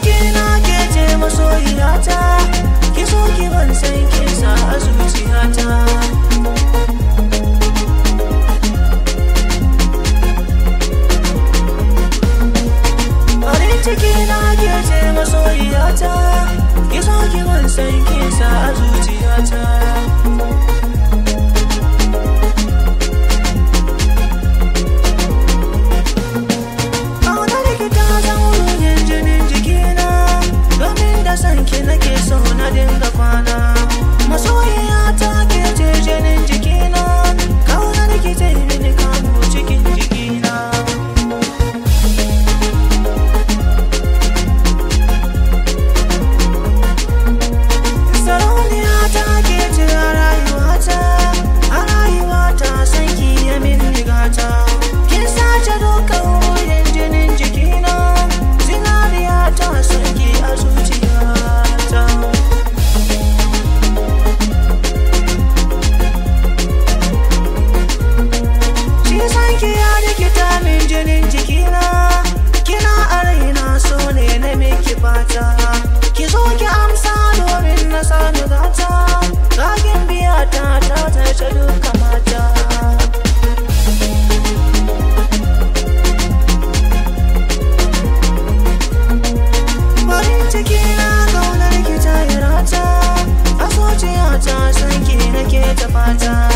ciki na ke ce masoyiyata, ki so ki ban san kin sa a zuciyata. Farin ciki na ke ce masoyiyata, ki so ki ban san kin sa a zuciyata. Sanki nake so na dinga kwana, masoyiya ta ke ce jinin jikina, kaunar ki ta mini kamo cikin jikina. Sarauniya ta ke ce a rayuwata sanki ya min rigata, kin sace dukkan wurin jinin jikina, zinariya ta sanki a zuciya. Shi sanki ya rikita min jinin jikina, kina a raina so ne na miki fata, ki zo ki amsa domin na sami gata, ragin biya ta tace duka mata. Farin ciki na kaunar ki ta yi rata, a zuciyata sanki nake ta fata.